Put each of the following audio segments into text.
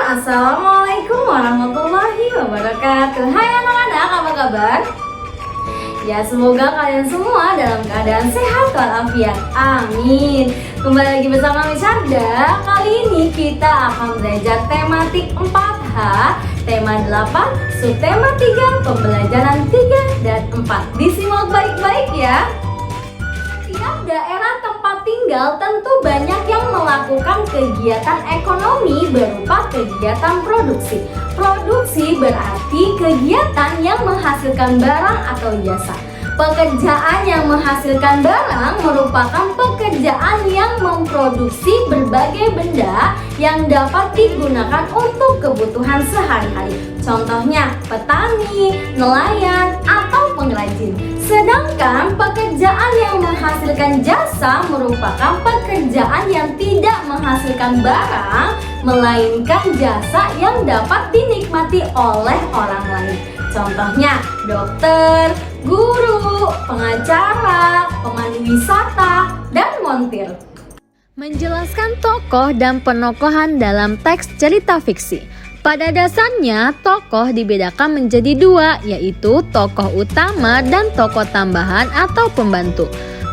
Assalamualaikum warahmatullahi wabarakatuh. Hai anak-anak, apa kabar? Ya, semoga kalian semua dalam keadaan sehat walafiat. Amin. Kembali lagi bersama Miss Arda. Kali ini kita akan belajar tematik 4H, tema 8, subtema 3, pembelajaran 3 dan 4. Disimak baik-baik ya. Setiap daerah tempat tinggal tentu banyak yang melakukan kegiatan ekonomi berupa kegiatan produksi. Produksi berarti kegiatan yang menghasilkan barang atau jasa. Pekerjaan yang menghasilkan barang merupakan pekerjaan yang memproduksi berbagai benda yang dapat digunakan untuk kebutuhan sehari-hari. Contohnya petani, nelayan, atau pengrajin. Sedangkan pekerjaan yang menghasilkan jasa merupakan pekerjaan yang tidak menghasilkan barang, melainkan jasa yang dapat dinikmati oleh orang lain. Contohnya dokter, guru, pengacara, pemandu wisata, dan montir. Menjelaskan tokoh dan penokohan dalam teks cerita fiksi. Pada dasarnya, tokoh dibedakan menjadi dua, yaitu tokoh utama dan tokoh tambahan atau pembantu.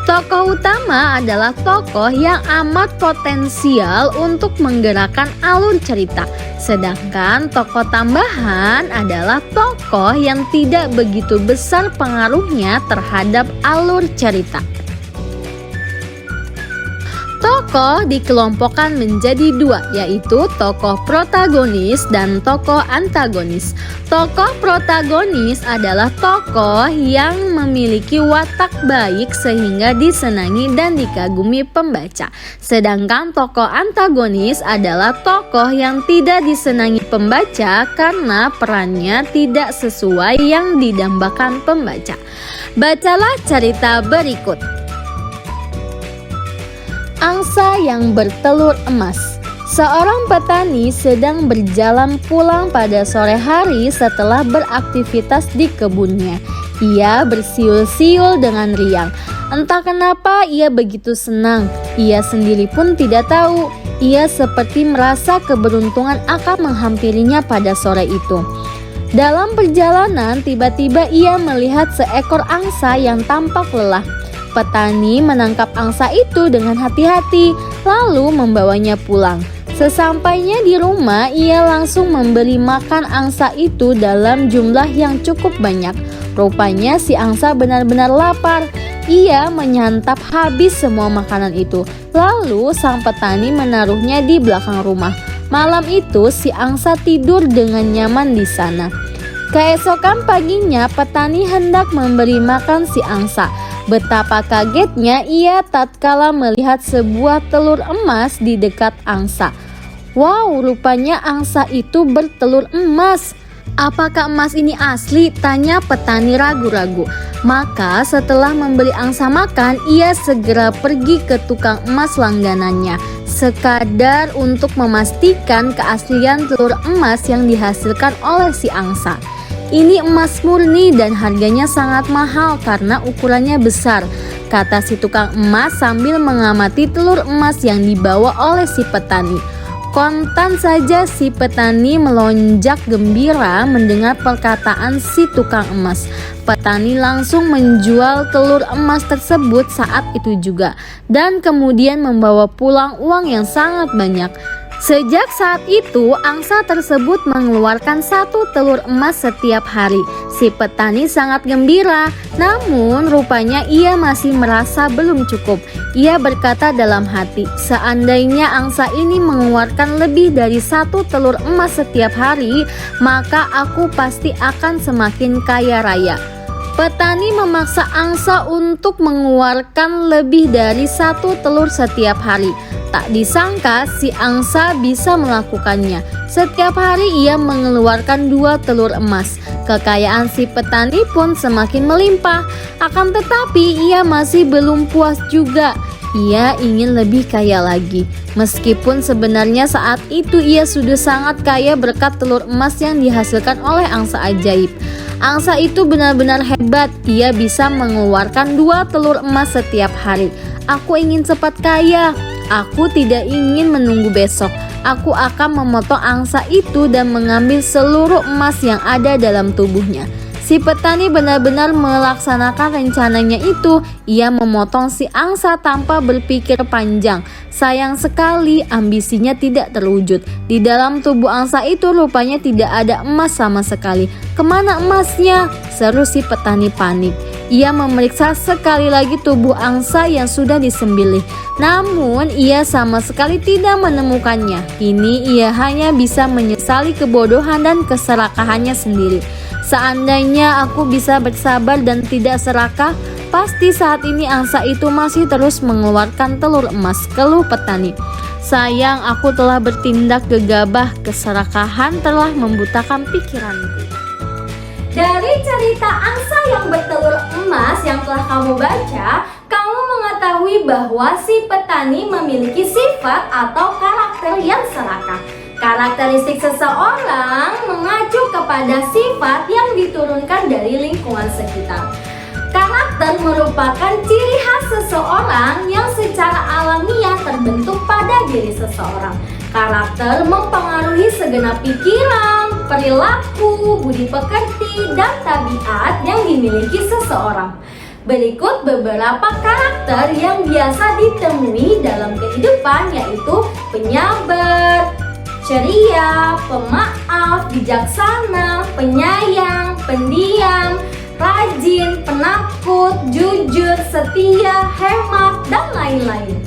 Tokoh utama adalah tokoh yang amat potensial untuk menggerakkan alur cerita. Sedangkan tokoh tambahan adalah tokoh yang tidak begitu besar pengaruhnya terhadap alur cerita. Tokoh dikelompokkan menjadi dua, yaitu tokoh protagonis dan tokoh antagonis. Tokoh protagonis adalah tokoh yang memiliki watak baik sehingga disenangi dan dikagumi pembaca. Sedangkan tokoh antagonis adalah tokoh yang tidak disenangi pembaca karena perannya tidak sesuai yang didambakan pembaca. Bacalah cerita berikut. Angsa yang bertelur emas. Seorang petani sedang berjalan pulang pada sore hari setelah beraktivitas di kebunnya. Ia bersiul-siul dengan riang. Entah kenapa ia begitu senang. Ia sendiri pun tidak tahu. Ia seperti merasa keberuntungan akan menghampirinya pada sore itu. Dalam perjalanan, tiba-tiba ia melihat seekor angsa yang tampak lelah. Petani menangkap angsa itu dengan hati-hati, lalu membawanya pulang. Sesampainya di rumah, ia langsung memberi makan angsa itu dalam jumlah yang cukup banyak. Rupanya si angsa benar-benar lapar. Ia menyantap habis semua makanan itu. Lalu sang petani menaruhnya di belakang rumah. Malam itu si angsa tidur dengan nyaman di sana. Keesokan paginya, petani hendak memberi makan si angsa. Betapa kagetnya ia tatkala melihat sebuah telur emas di dekat angsa. Wow, rupanya angsa itu bertelur emas. Apakah emas ini asli? Tanya petani ragu-ragu. Maka setelah memberi angsa makan, ia segera pergi ke tukang emas langganannya, sekadar untuk memastikan keaslian telur emas yang dihasilkan oleh si angsa. Ini emas murni dan harganya sangat mahal karena ukurannya besar, kata si tukang emas sambil mengamati telur emas yang dibawa oleh si petani. Kontan saja si petani melonjak gembira mendengar perkataan si tukang emas. Petani langsung menjual telur emas tersebut saat itu juga, dan kemudian membawa pulang uang yang sangat banyak. Sejak saat itu, angsa tersebut mengeluarkan 1 telur emas setiap hari. Si petani sangat gembira, namun rupanya ia masih merasa belum cukup. Ia berkata dalam hati, seandainya angsa ini mengeluarkan lebih dari 1 telur emas setiap hari, maka aku pasti akan semakin kaya raya. Petani memaksa angsa untuk mengeluarkan lebih dari 1 telur setiap hari. Tak disangka si angsa bisa melakukannya. Setiap hari ia mengeluarkan 2 telur emas. Kekayaan si petani pun semakin melimpah. Akan tetapi ia masih belum puas juga. Ia ingin lebih kaya lagi. Meskipun sebenarnya saat itu ia sudah sangat kaya berkat telur emas yang dihasilkan oleh angsa ajaib. Angsa itu benar-benar hebat. Ia bisa mengeluarkan 2 telur emas setiap hari. Aku ingin cepat kaya. Aku tidak ingin menunggu besok. aku akan memotong angsa itu dan mengambil seluruh emas yang ada dalam tubuhnya. Si petani benar-benar melaksanakan rencananya itu. Ia memotong si angsa tanpa berpikir panjang. Sayang sekali ambisinya tidak terwujud. Di dalam tubuh angsa itu rupanya tidak ada emas sama sekali. Kemana emasnya? Seru si petani panik. Ia memeriksa sekali lagi tubuh angsa yang sudah disembelih. Namun ia sama sekali tidak menemukannya. Kini ia hanya bisa menyesali kebodohan dan keserakahannya sendiri. Seandainya aku bisa bersabar dan tidak serakah, pasti saat ini angsa itu masih terus mengeluarkan telur emas, keluh petani. Sayang aku telah bertindak gegabah, keserakahan telah membutakan pikiranku. Dari cerita angsa yang bertelur emas yang telah kamu baca, kamu mengetahui bahwa si petani memiliki sifat atau karakter yang serakah. Karakteristik seseorang mengacu kepada sifat yang diturunkan dari lingkungan sekitar. Karakter merupakan ciri khas seseorang yang secara alamiah terbentuk pada diri seseorang. Karakter mempengaruhi segenap pikiran, perilaku, budi pekerti, dan tabiat yang dimiliki seseorang. Berikut beberapa karakter yang biasa ditemui dalam kehidupan, yaitu penyabar, ceria, pemaaf, bijaksana, penyayang, pendiam, rajin, penakut, jujur, setia, hemat, dan lain-lain.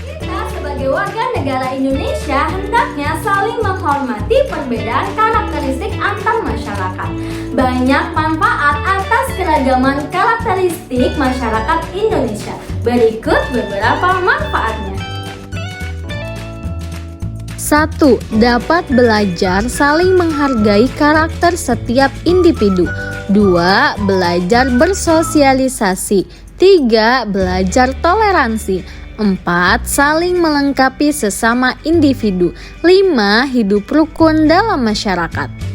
Kita sebagai warga negara Indonesia hendaknya saling menghormati perbedaan karakteristik antar masyarakat. Banyak manfaat atas keragaman karakteristik masyarakat Indonesia. Berikut beberapa manfaatnya. 1. Dapat belajar saling menghargai karakter setiap individu. 2. Belajar bersosialisasi. 3. Belajar toleransi. 4. Saling melengkapi sesama individu. 5. Hidup rukun dalam masyarakat.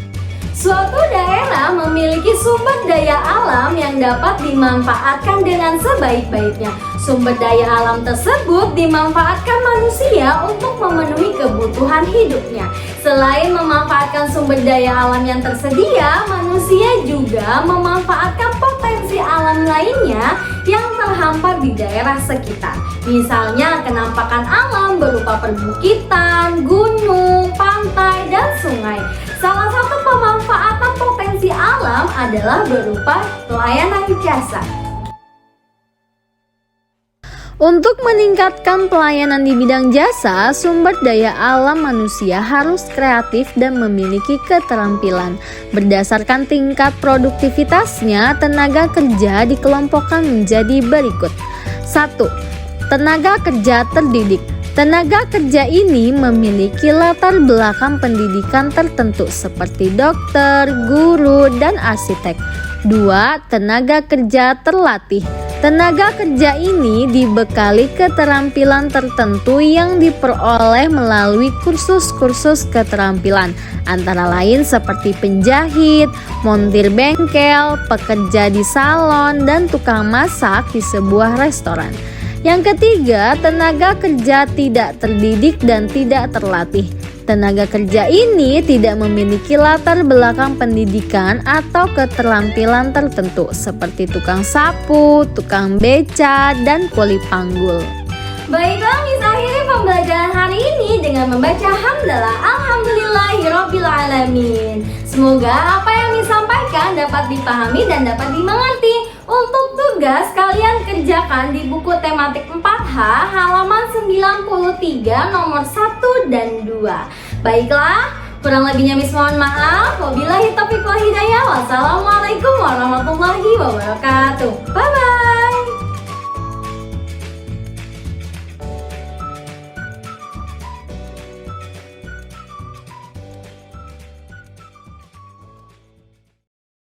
Suatu daerah memiliki sumber daya alam yang dapat dimanfaatkan dengan sebaik-baiknya. Sumber daya alam tersebut dimanfaatkan manusia untuk memenuhi kebutuhan hidupnya. Selain memanfaatkan sumber daya alam yang tersedia, manusia juga memanfaatkan potensi alam lainnya yang terhampar di daerah sekitar. Misalnya kenampakan alam berupa perbukitan, gunung, pantai, dan sungai. Salah satu pemanfaatan potensi alam adalah berupa pelayanan jasa. Untuk meningkatkan pelayanan di bidang jasa, sumber daya alam manusia harus kreatif dan memiliki keterampilan. Berdasarkan tingkat produktivitasnya, tenaga kerja dikelompokkan menjadi berikut. 1. Tenaga kerja terdidik. Tenaga kerja ini memiliki latar belakang pendidikan tertentu seperti dokter, guru, dan arsitek. 2. Tenaga kerja terlatih. Tenaga kerja ini dibekali keterampilan tertentu yang diperoleh melalui kursus-kursus keterampilan, antara lain seperti penjahit, montir bengkel, pekerja di salon, dan tukang masak di sebuah restoran. Yang ketiga, tenaga kerja tidak terdidik dan tidak terlatih. Tenaga kerja ini tidak memiliki latar belakang pendidikan atau keterampilan tertentu seperti tukang sapu, tukang beca, dan kuli panggul. Baiklah, Miss akhiri pembelajaran hari ini dengan membaca hamdalah alhamdulillahirabbil alamin. Semoga apa yang disampaikan dapat dipahami dan dapat dimengerti. Untuk tugas kalian kerjakan di buku tematik 4H halaman 93 nomor 1 dan 2. Baiklah, kurang lebihnya Miss mohon maaf. Wabillahi taufiq wal hidayah. Wassalamualaikum warahmatullahi wabarakatuh. Bye bye.